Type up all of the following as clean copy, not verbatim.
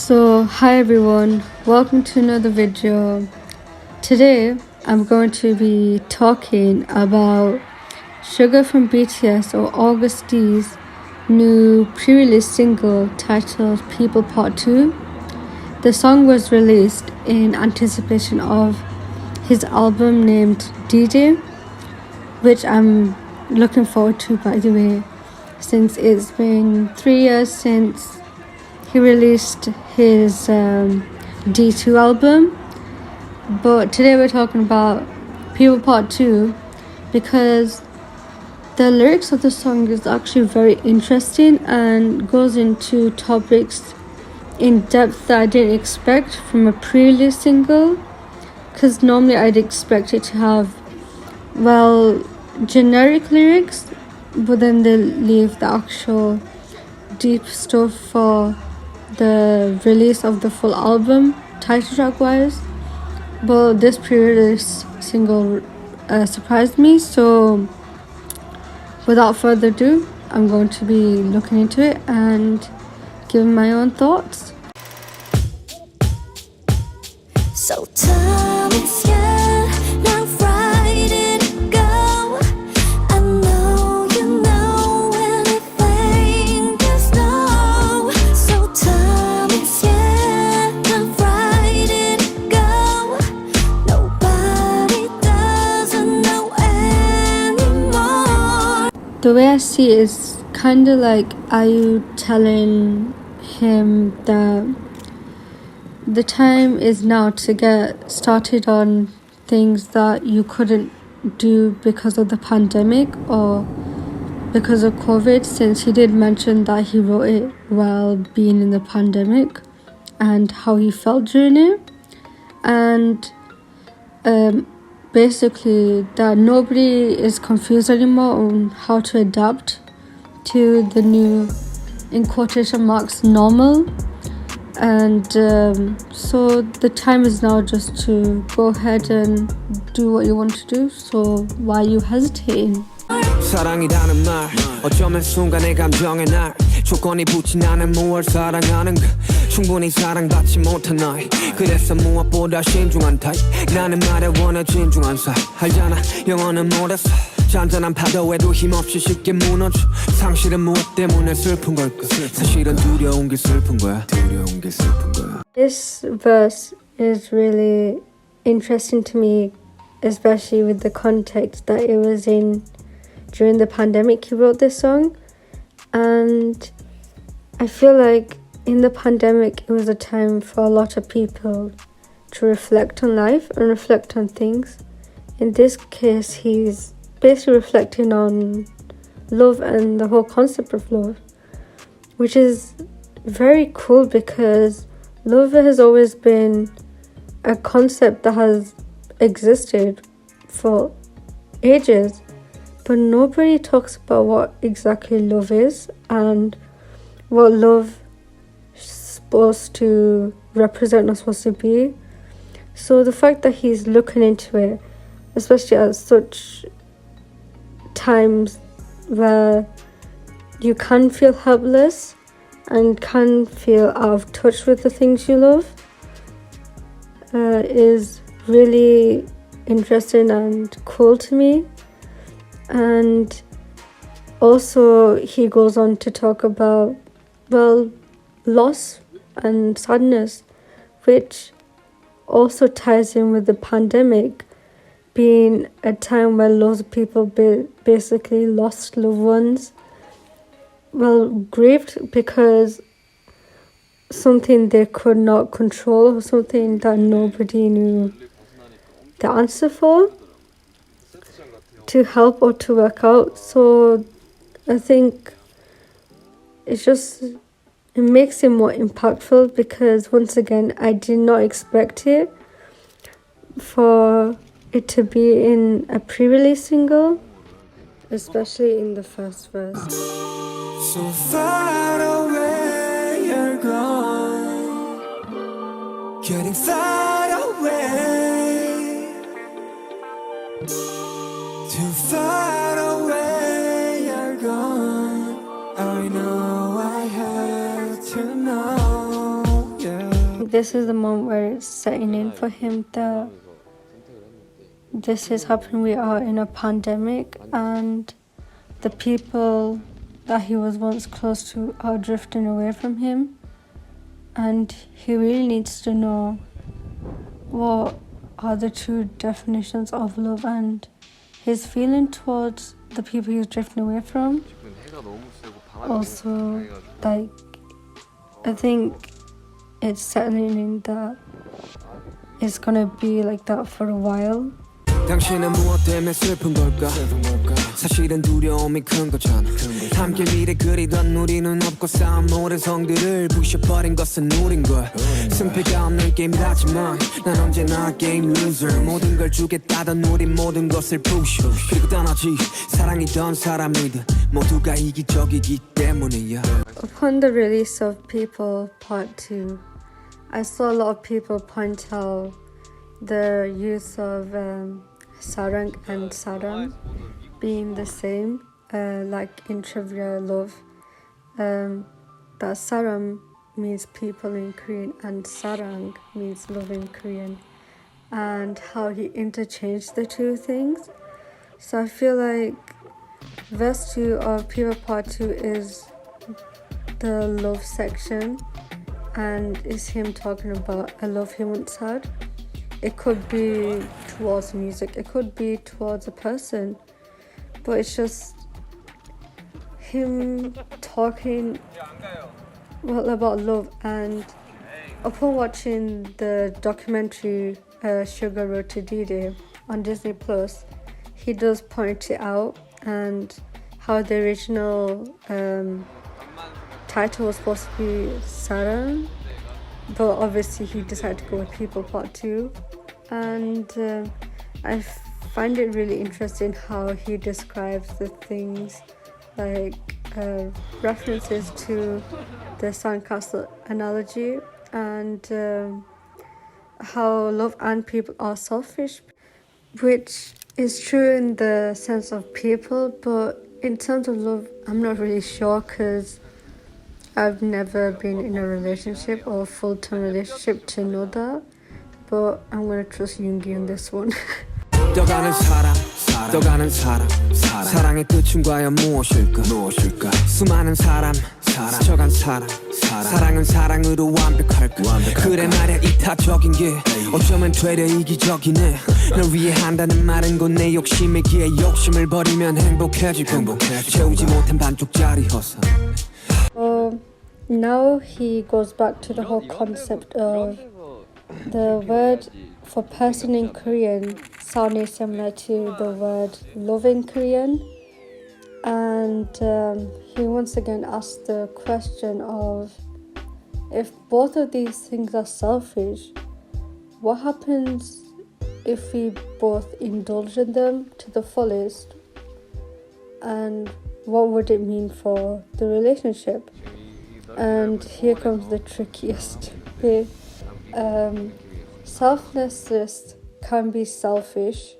Hi everyone, welcome to another video. Today I'm going to be talking about Sugar from BTS or August D's new pre-release single titled People Part 2. The song was released in anticipation of his album named D-Day, which I'm looking forward to, by the way, since it's been 3 years since he released his D2 album. But today we're talking about People Part 2 because the lyrics of the song is actually very interesting and goes into topics in depth that I didn't expect from a pre-release single, because normally I'd expect it to have generic lyrics, but then they leave the actual deep stuff for the release of the full album title track wise. But this pre-release single surprised me, so without further ado, I'm going to be looking into it and giving my own thoughts. So time is now Friday to go. I know you know anything there's no. So time is now Friday to go. Nobody doesn't know anymore. The way I see it is kind of like, are you telling him that the time is now to get started on things that you couldn't do because of the pandemic or because of COVID, since he did mention that he wrote it while being in the pandemic and how he felt during it, and basically that nobody is confused anymore on how to adapt to the new, in quotation marks, normal. And so the time is now just to go ahead and do what you want to do. So why are you hesitating? 사랑이라는 말 어쩌면 순간의 감정의 날 조건이 붙진 않은 무얼 사랑하는 그 충분히 사랑받지 못한 나이 그래서 무엇보다 신중한 타입 나는 말에 원해 진중한 사 알잖아 영어는 못했어 잔잔한 파도에도 힘없이 쉽게 무너져 상실은 무엇 때문에 슬픈 걸까 사실은 두려운 게 슬픈 거야 두려운 게 슬픈 거야. This verse is really interesting to me, especially with the context that it was in during the pandemic. He wrote this song, and I feel like in the pandemic it was a time for a lot of people to reflect on life and reflect on things. In this case, he's basically reflecting on love and the whole concept of love, which is very cool because love has always been a concept that has existed for ages, but nobody talks about what exactly love is and what love is supposed to represent or supposed to be. So the fact that he's looking into it, especially at such times where you can feel helpless and can feel out of touch with the things you love, is really interesting and cool to me. And also he goes on to talk about loss and sadness, which also ties in with the pandemic being a time where lots of people basically lost loved ones, grieved because something they could not control, something that nobody knew the answer for, to help or to work out. So I think it makes it more impactful because, once again, I did not expect it for it to be in a pre-release single, especially in the first verse. So far away you're gone, getting far away, too far away you're gone. I know I have to know, yeah. this is the moment where it's setting in for him that this is happening. We are in a pandemic and the people that he was once close to are drifting away from him, and he really needs to know what are the true definitions of love and his feeling towards the people he's drifting away from. Also, like, I think it's settling in that it's gonna be like that for a while. 당신은 무엇 때문에 슬픈 걸까? 사실은 두려움이 큰 거잖아. 함께 미래 그리던 우리는 없고 쌓은 모든 성들을 부셔버린 것은 우린걸. 승패가 없는 게임이라지만 난 언제나 게임 루저. 모든 걸 주겠다던 우린 모든 것을 부셔. 그리고 떠나지. 사랑이던 사람이든 모두가 이기적이기 때문이야. Upon the release of People Part 2, I saw a lot of people point out the use of sarang and sarang being the same, like in Trivia Love. That sarang means people in Korean and sarang means love in Korean, and how he interchanged the two things. So I feel like verse 2 of People Part 2 is the love section, and it's him talking about a love he once had. It could be towards music, it could be towards a person, but it's just him talking about love. And upon watching the documentary Sugar Road to D-Day on Disney Plus, he does point it out, and how the original title was supposed to be Sarang, but obviously he decided to go with People Part 2. And I find it really interesting how he describes the things, like references to the sandcastle analogy, and how love and people are selfish, which is true in the sense of people, but in terms of love, I'm not really sure, because I've never been in a relationship or a full-term relationship to know that. But I'm gonna trust Yoongi on this one. 떠가는 사람, 떠가는 사람, 사랑의 끝은 과연 무엇일까? 수많은 사람, 스쳐간 사람, 사랑은 사랑으로 완벽할까? 그래 말야 이타적인 게 어쩌면 되려 이기적이네. 널 위해 한다는 말은 곧 내 욕심이기에 욕심을 버리면 행복해지고 채우지 못한 반쪽짜리 허상. Now he goes back to the whole concept of the word for person in Korean sounding similar to the word love in Korean, and he once again asked the question of, if both of these things are selfish, what happens if we both indulge in them to the fullest, and what would it mean for the relationship? And here comes the trickiest bit. Selflessness can be selfish,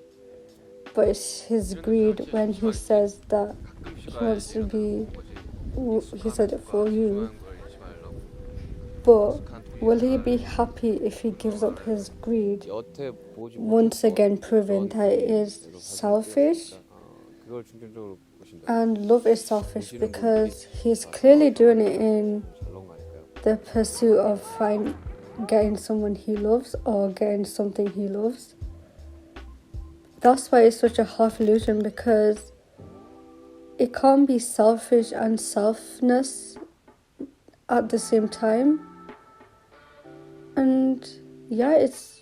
but it's his greed when he says that he wants to be, he said it for you. But will he be happy if he gives up his greed? Once again proving that it is selfish. And love is selfish because he's clearly doing it in the pursuit of getting someone he loves or getting something he loves. That's why it's such a half illusion, because it can't be selfish and selfness at the same time. And yeah, it's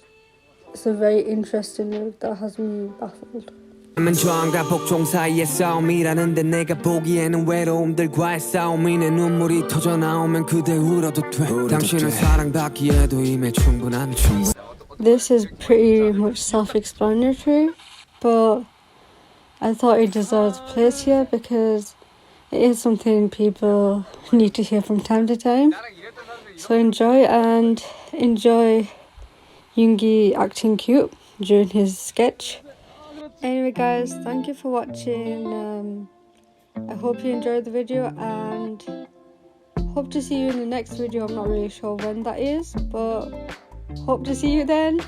a very interesting look that has me baffled. 저항과 복종 사이의 싸움이라는데 내가 보기에는 외로움들과의 싸움이네. 눈물이 터져 나오면 그대 울어도 돼. 당신은 사랑받기에도 이미 충분한 충분. This is pretty much self-explanatory, but I thought it deserves place here because it is something people need to hear from time to time. So enjoy Yoongi acting cute during his sketch. Anyway guys, thank you for watching. I hope you enjoyed the video, and hope to see you in the next video. I'm not really sure when that is, but hope to see you then.